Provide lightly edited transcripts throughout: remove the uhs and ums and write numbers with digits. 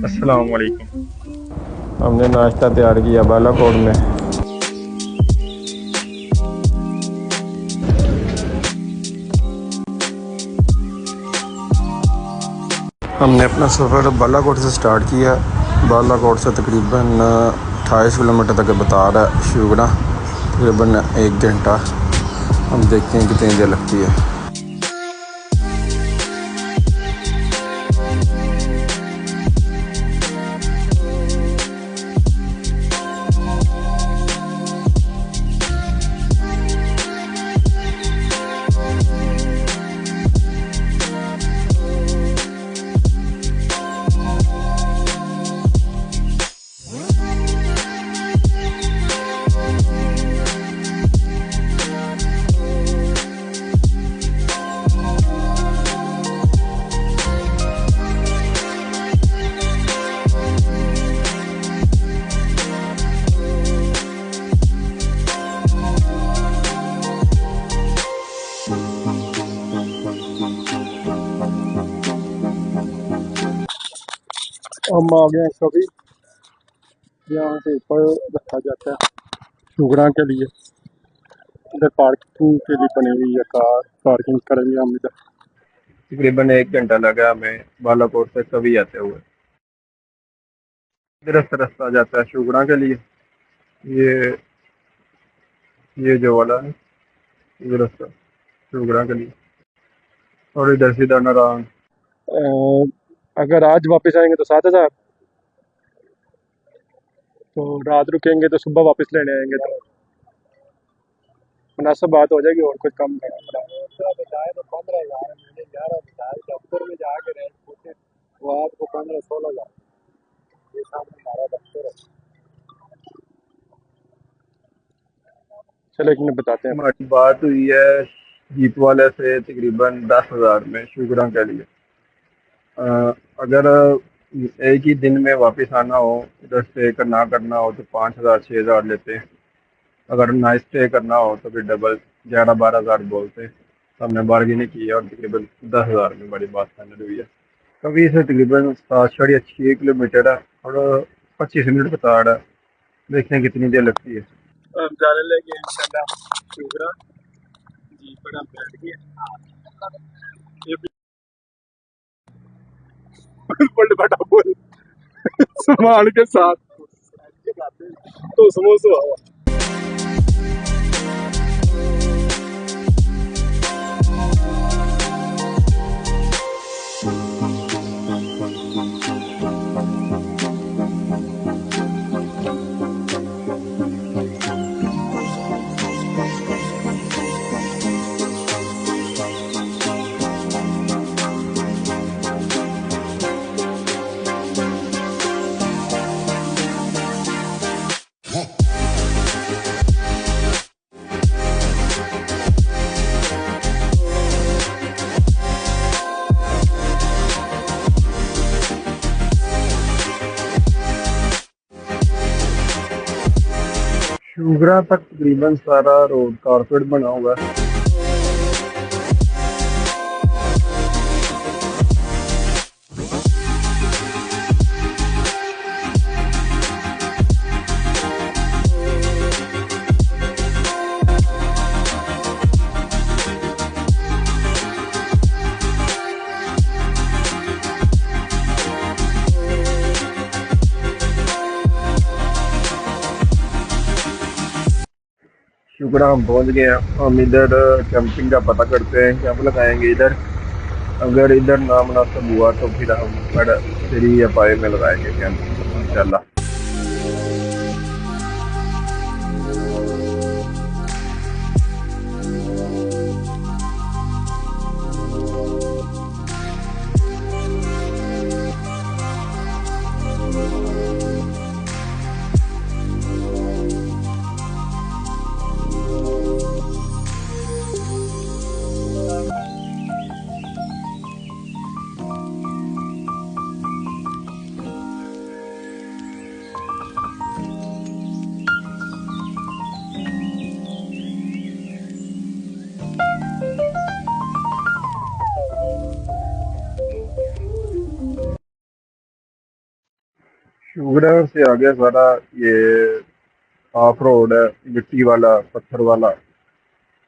अस्सलाम वालेकुम। हमने नाश्ता तैयार किया बालाकोट में। हमने अपना सफ़र बालाकोट से स्टार्ट किया। बालाकोट से तकरीबन 28 किलोमीटर तक बता रहा है शुगना, तकरीबन 1 घंटा। हम देखते हैं कितनी देर लगती है। हम आ गए हैं कभी, यहाँ से ऊपर रखा जाता है शुगरा के लिए। इधर पार्किंग के लिए बनी हुई है, कार पार्किंग करेंगे हम इधर। तकरीबन 1 घंटा लगा हमें बालाकोट से कभी आते हुए। इधर से रास्ता जाता है शुगरा के लिए। ये ये जो वाला है, ये रास्ता शुगरा के लिए। और इधर सीधा नारायण। अगर आज वापस आएंगे तो 7,000, तो रात रुकेंगे तो सुबह वापस लेने आएंगे तो मुनासिब बात हो जाएगी, और कुछ कम करना बताए तो 15,000 मैंने 11 बताया। दफ्तर में जाके रेंट पूछे, वो आपको 15-16,000। ये सामने हमारा दफ्तर है। चलो एक मिनट बताते हैं। हमारी बात हुई है जीप वाले से तकरीबन 10,000 में शुगरा के लिए। अगर एक ही दिन में वापस आना हो, इधर स्टे करना करना हो तो 5,000 6,000 लेते हैं। अगर नाइट स्टे करना हो तो फिर डबल 11-12,000 बोलते हैं। तो हमने बार्गेनिंग की है और तकरीबन 10,000 में बड़ी बात फाइनल हुई है। कभी से तकरीबन 7-6 किलोमीटर है और 25 मिनट बता रहा है। देखते हैं कितनी देर लगती है। हम जाने लगे इंशाल्लाह शुगरा। जी पर हम बैठ गए। ये बिल्कुल बड़ा बोल सामान के साथ तो समोसा हुआ। शुगरा तक तकरीबन सारा रोड कारपेट बना हुआ है। शुक्र हम पहुंच गए हैं। हम इधर कैंपिंग का पता करते हैं, कैंप लगाएंगे इधर। अगर इधर ना मुनासिब हुआ तो फिर हम पर 3 या 5 में लगाएंगे कैंप इंशाल्लाह। शुगर से आ गया सारा ये ऑफ रोड है, मिट्टी वाला पत्थर वाला।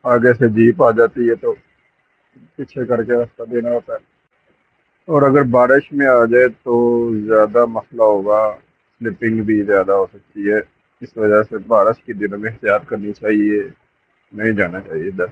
आगे से जीप आ जाती है तो पीछे करके रास्ता देना होता है। और अगर बारिश में आ जाए तो ज़्यादा मसला होगा, स्लिपिंग भी ज़्यादा हो सकती है। इस वजह से बारिश के दिनों में एहतियात करनी चाहिए, नहीं जाना चाहिए इधर।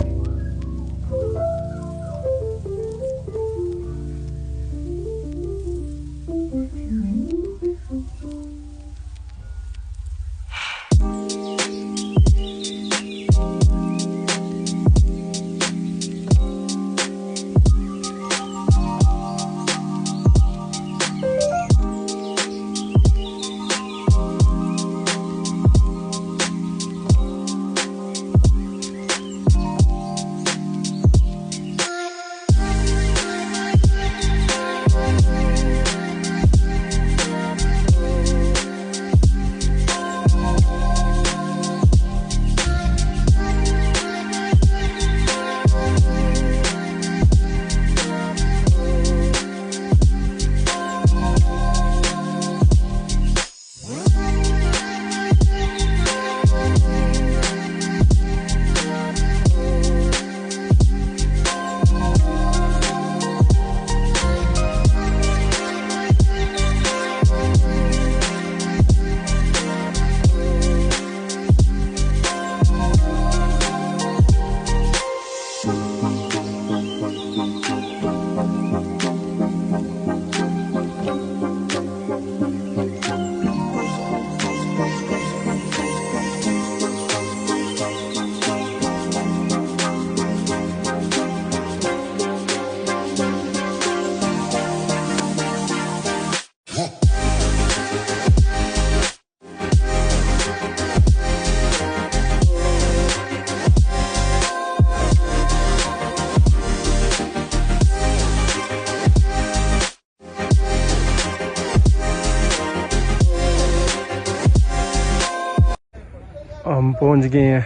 हम पहुंच गए हैं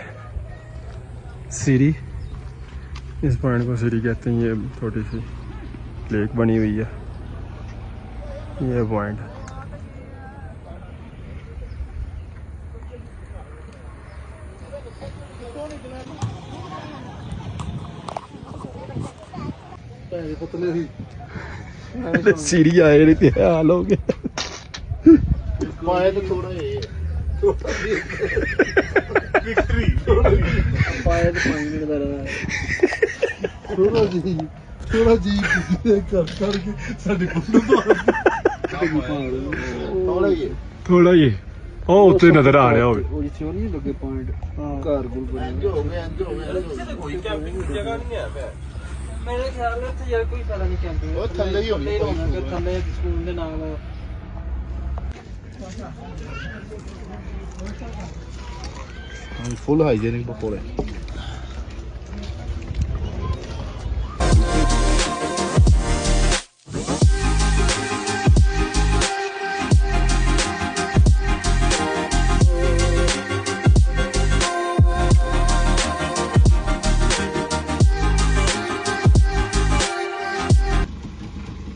सीरी। इस पॉइंट को सीरी कहते हैं। ये थोड़ी सी लेक बनी हुई है, ये पॉइंट। सीरी आए नहीं थे हाल हो गया। थोड़ा ये उत्ते नजर आ रहा हो। मेरे ख्याल में यार कोई पता नहीं कैंपिंग वो थल्ले ही होने थल्ले स्कूल ਦੇ ਨਾਲ फुल हाइजीनिक पकोड़े।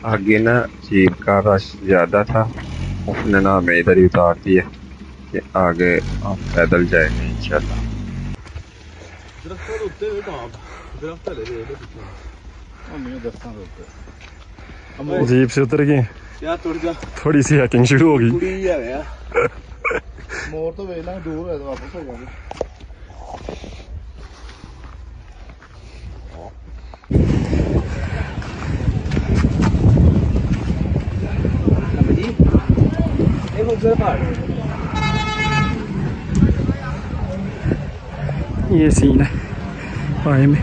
आगे ना जीप का रश ज़्यादा था, उसने ना हमें इधर ही उतार दिया कि आगे हम पैदल जाएंगे इंशाल्लाह। जीप से उतर गए यार थोड़ी सी हैकिंग शुरू हो गई। मोर तो वेला दूर है तो वापस हो जाएंगे। ये सीन है पाए में।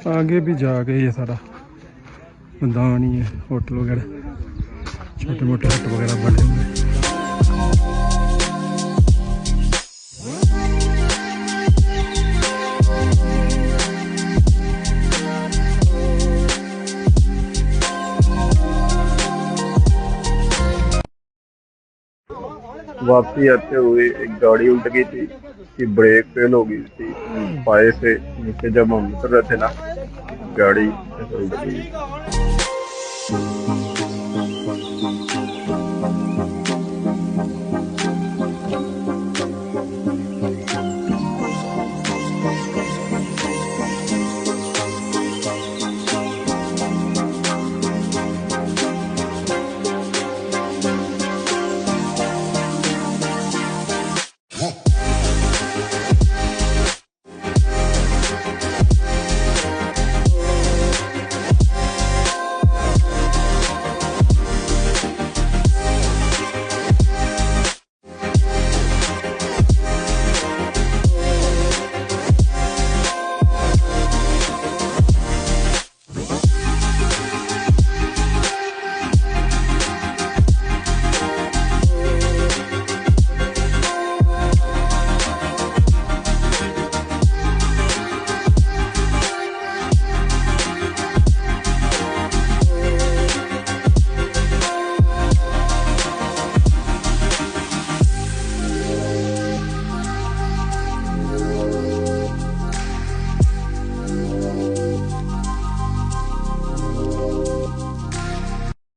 आगे भी जाके ये सारा मैदान ही है, होटल वगैरह, छोटे मोटे हट वगैरह बने हुए हैं। वापसी आते हुए एक गाड़ी उल्ट गई थी कि ब्रेक फेल हो गई थी पाए से नीचे। जब हम उतर रहे थे ना, गाड़ी ऐसे उल्ट गई।